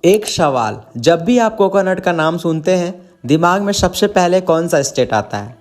एक सवाल, जब भी आप कोकोनट का नाम सुनते हैं दिमाग में सबसे पहले कौन सा स्टेट आता है?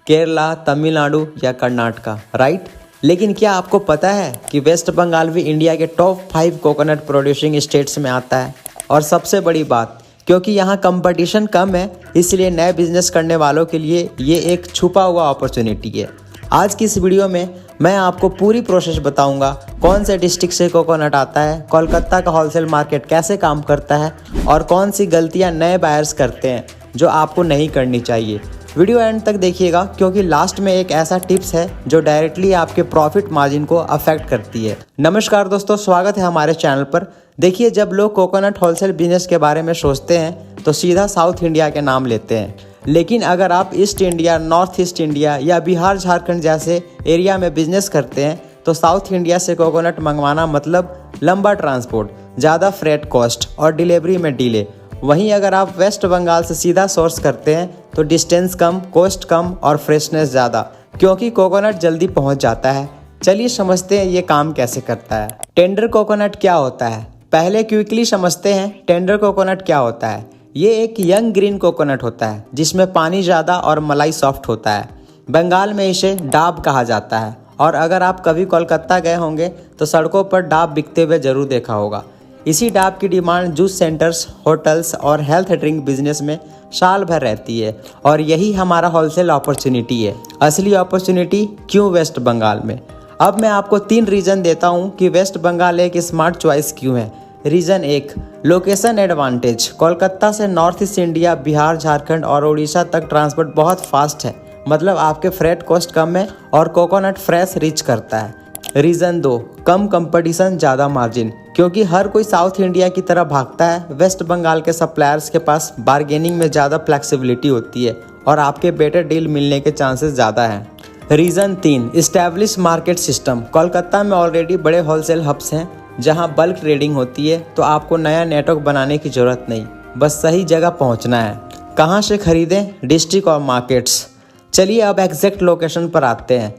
केरला, तमिलनाडु या कर्नाटका, राइट? लेकिन क्या आपको पता है कि वेस्ट बंगाल भी इंडिया के टॉप 5 कोकोनट प्रोड्यूसिंग स्टेट्स में आता है? और सबसे बड़ी बात, क्योंकि यहाँ कंपटीशन कम है इसलिए नए बिजनेस करने वालों के लिए ये एक छुपा हुआ अपॉर्चुनिटी है। आज की इस वीडियो में मैं आपको पूरी प्रोसेस बताऊंगा, कौन से डिस्ट्रिक्ट से कोकोनट आता है, कोलकाता का होलसेल मार्केट कैसे काम करता है और कौन सी गलतियां नए बायर्स करते हैं जो आपको नहीं करनी चाहिए। वीडियो एंड तक देखिएगा क्योंकि लास्ट में एक ऐसा टिप्स है जो डायरेक्टली आपके प्रॉफिट मार्जिन को अफेक्ट करती है। नमस्कार दोस्तों, स्वागत है हमारे चैनल पर। देखिए, जब लोग कोकोनट होलसेल बिजनेस के बारे में सोचते हैं तो सीधा साउथ इंडिया के नाम लेते हैं, लेकिन अगर आप east India, north east India या बिहार झारखंड जैसे एरिया में बिजनेस करते हैं तो साउथ इंडिया से कोकोनट मंगवाना मतलब लंबा ट्रांसपोर्ट, ज़्यादा फ्रेट कॉस्ट और डिलीवरी में डिले। वहीं अगर आप वेस्ट बंगाल से सीधा सोर्स करते हैं तो डिस्टेंस कम, कॉस्ट कम और फ्रेशनेस ज़्यादा, क्योंकि कोकोनट जल्दी पहुंच जाता है। चलिए समझते हैं ये काम कैसे करता है। टेंडर कोकोनट क्या होता है? पहले क्विकली समझते हैं टेंडर कोकोनट क्या होता है। ये एक यंग ग्रीन कोकोनट होता है जिसमें पानी ज़्यादा और मलाई सॉफ्ट होता है। बंगाल में इसे डाब कहा जाता है और अगर आप कभी कोलकाता गए होंगे तो सड़कों पर डाब बिकते हुए जरूर देखा होगा। इसी डाब की डिमांड जूस सेंटर्स, होटल्स और हेल्थ ड्रिंक बिजनेस में साल भर रहती है और यही हमारा होलसेल अपॉर्चुनिटी है। असली अपॉर्चुनिटी क्यों वेस्ट बंगाल में? अब मैं आपको 3 रीज़न देता हूँ कि वेस्ट बंगाल एक स्मार्ट चॉइस क्यों है। Reason 1, location advantage. कोलकाता से north east India, Bihar, Jharkhand और उड़ीसा तक ट्रांसपोर्ट बहुत फास्ट है, मतलब आपके फ्रेट कॉस्ट कम है और कोकोनट फ्रेश रीच करता है। रीज़न 2, कम कंपटीशन, ज़्यादा मार्जिन। क्योंकि हर कोई साउथ इंडिया की तरह भागता है, वेस्ट बंगाल के सप्लायर्स के पास बार्गेनिंग में ज़्यादा फ्लेक्सिबिलिटी होती है और आपके बेटर डील मिलने के चांसेस ज़्यादा हैं। Reason 3, establish market system. Kolkata में ऑलरेडी बड़े होलसेल हब्स हैं जहां बल्क ट्रेडिंग होती है, तो आपको नया नेटवर्क बनाने की ज़रूरत नहीं, बस सही जगह पहुंचना है। कहां से खरीदें? डिस्ट्रिक्ट और मार्केट्स। चलिए अब एग्जैक्ट लोकेशन पर आते हैं।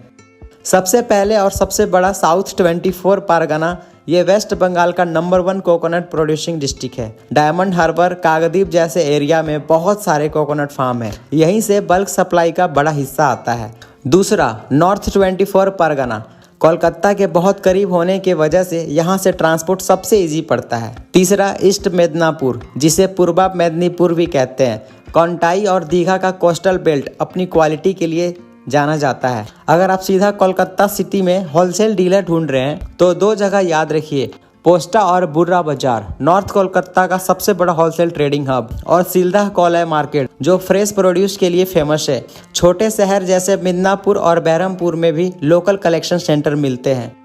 सबसे पहले और सबसे बड़ा साउथ 24 परगना, ये वेस्ट बंगाल का नंबर 1 कोकोनट प्रोड्यूसिंग डिस्ट्रिक्ट है। डायमंड हार्बर, काकद्वीप जैसे एरिया में बहुत सारे कोकोनट फार्म है, यहीं से बल्क सप्लाई का बड़ा हिस्सा आता है। दूसरा, नॉर्थ 24 परगना। कोलकाता के बहुत करीब होने की वजह से यहाँ से ट्रांसपोर्ट सबसे इजी पड़ता है। तीसरा, ईस्ट मेदिनीपुर, जिसे पूर्वा मेदिनीपुर भी कहते हैं। कोंटाई और दीघा का कोस्टल बेल्ट अपनी क्वालिटी के लिए जाना जाता है। अगर आप सीधा कोलकाता सिटी में होलसेल डीलर ढूंढ रहे हैं तो 2 जगह याद रखिए, पोस्टा और बुर्रा बाजार। नॉर्थ कोलकाता का सबसे बड़ा होलसेल ट्रेडिंग हब, और सील्दाह कोलाई मार्केट जो फ्रेश प्रोड्यूस के लिए फेमस है। छोटे शहर जैसे मिदनापुर और बहरमपुर में भी लोकल कलेक्शन सेंटर मिलते हैं।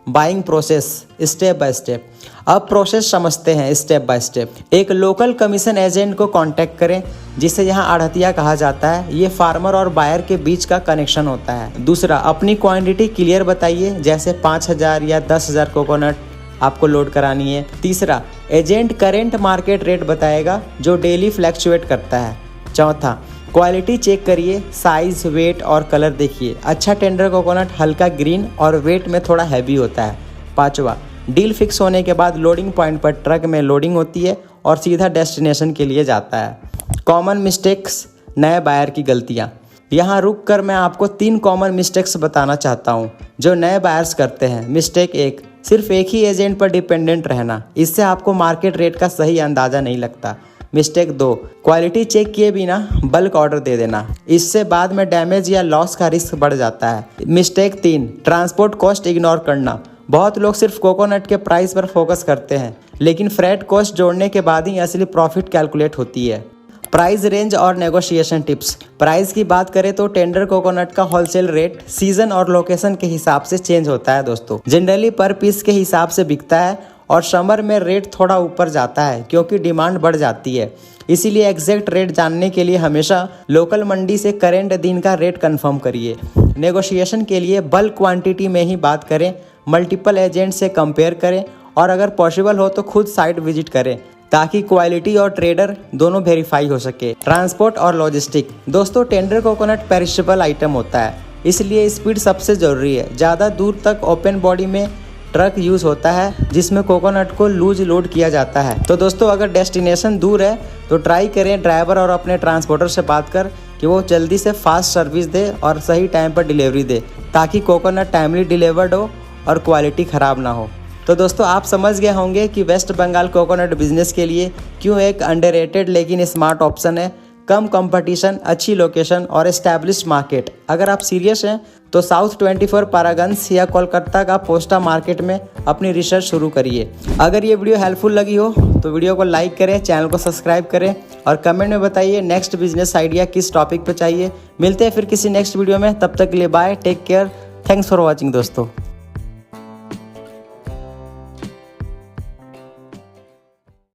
Buying process step by step. अब प्रोसेस समझते हैं स्टेप बाय स्टेप। एक लोकल कमीशन एजेंट को कांटेक्ट करें, जिसे यहाँ आढ़तिया कहा जाता है। ये फार्मर और बायर के बीच का कनेक्शन होता है। दूसरा, अपनी क्वांटिटी क्लियर बताइए, जैसे 5000 या 10,000 कोकोनट आपको लोड करानी है। तीसरा, एजेंट करेंट मार्केट रेट बताएगा जो डेली फ्लैक्चुएट करता है। चौथा, क्वालिटी चेक करिए, साइज, वेट और कलर देखिए। अच्छा टेंडर कोकोनट हल्का ग्रीन और वेट में थोड़ा हैवी होता है। पांचवा, डील फिक्स होने के बाद लोडिंग पॉइंट पर ट्रक में लोडिंग होती है और सीधा डेस्टिनेशन के लिए जाता है। कॉमन मिस्टेक्स, नए बायर की गलतियाँ। यहाँ रुक कर मैं आपको 3 कॉमन मिस्टेक्स बताना चाहता हूँ जो नए बायर्स करते हैं। मिस्टेक 1, सिर्फ एक ही एजेंट पर डिपेंडेंट रहना, इससे आपको मार्केट रेट का सही अंदाज़ा नहीं लगता। मिस्टेक 2, क्वालिटी चेक किए बिना बल्क ऑर्डर दे देना, इससे बाद में डैमेज या लॉस का रिस्क बढ़ जाता है। मिस्टेक 3, ट्रांसपोर्ट कॉस्ट इग्नोर करना। बहुत लोग सिर्फ कोकोनट के प्राइस पर फोकस करते हैं, लेकिन फ्रेट कॉस्ट जोड़ने के बाद ही असली प्रॉफिट कैलकुलेट होती है। प्राइस रेंज और नेगोशिएशन टिप्स। प्राइस की बात करें तो टेंडर कोकोनट का होलसेल रेट सीजन और लोकेशन के हिसाब से चेंज होता है दोस्तों। जनरली पर पीस के हिसाब से बिकता है और समर में रेट थोड़ा ऊपर जाता है क्योंकि डिमांड बढ़ जाती है। इसीलिए एग्जैक्ट रेट जानने के लिए हमेशा लोकल मंडी से करेंट दिन का रेट कंफर्म करिए। नेगोशिएशन के लिए बल्क क्वांटिटी में ही बात करें, मल्टीपल एजेंट से कंपेयर करें और अगर पॉसिबल हो तो खुद साइट विजिट करें ताकि क्वालिटी और ट्रेडर दोनों वेरीफाई हो सके। ट्रांसपोर्ट और लॉजिस्टिक। दोस्तों, टेंडर कोकोनट पेरिशेबल आइटम होता है, इसलिए स्पीड सबसे ज़रूरी है। ज़्यादा दूर तक ओपन बॉडी में ट्रक यूज़ होता है जिसमें कोकोनट को लूज लोड किया जाता है। तो दोस्तों अगर डेस्टिनेशन दूर है तो ट्राई करें ड्राइवर और अपने ट्रांसपोर्टर से बात कर कि वो जल्दी से फास्ट सर्विस दे और सही टाइम पर डिलीवरी दे, ताकि कोकोनट टाइमली डिलीवर्ड हो और क्वालिटी ख़राब ना हो। तो दोस्तों आप समझ गए होंगे कि वेस्ट बंगाल कोकोनट बिजनेस के लिए क्यों एक अंडररेटेड लेकिन स्मार्ट ऑप्शन है। कम कंपटीशन, अच्छी लोकेशन और एस्टैब्लिश्ड मार्केट। अगर आप सीरियस हैं तो साउथ 24 पारागन्स या कोलकाता का पोस्टा मार्केट में अपनी रिसर्च शुरू करिए। अगर ये वीडियो हेल्पफुल लगी हो तो वीडियो को लाइक करें, चैनल को सब्सक्राइब करें और कमेंट में बताइए नेक्स्ट बिजनेस आइडिया किस टॉपिक पे चाहिए। मिलते हैं फिर किसी नेक्स्ट वीडियो में, तब तक के लिए bye, take care, thanks for watching दोस्तों।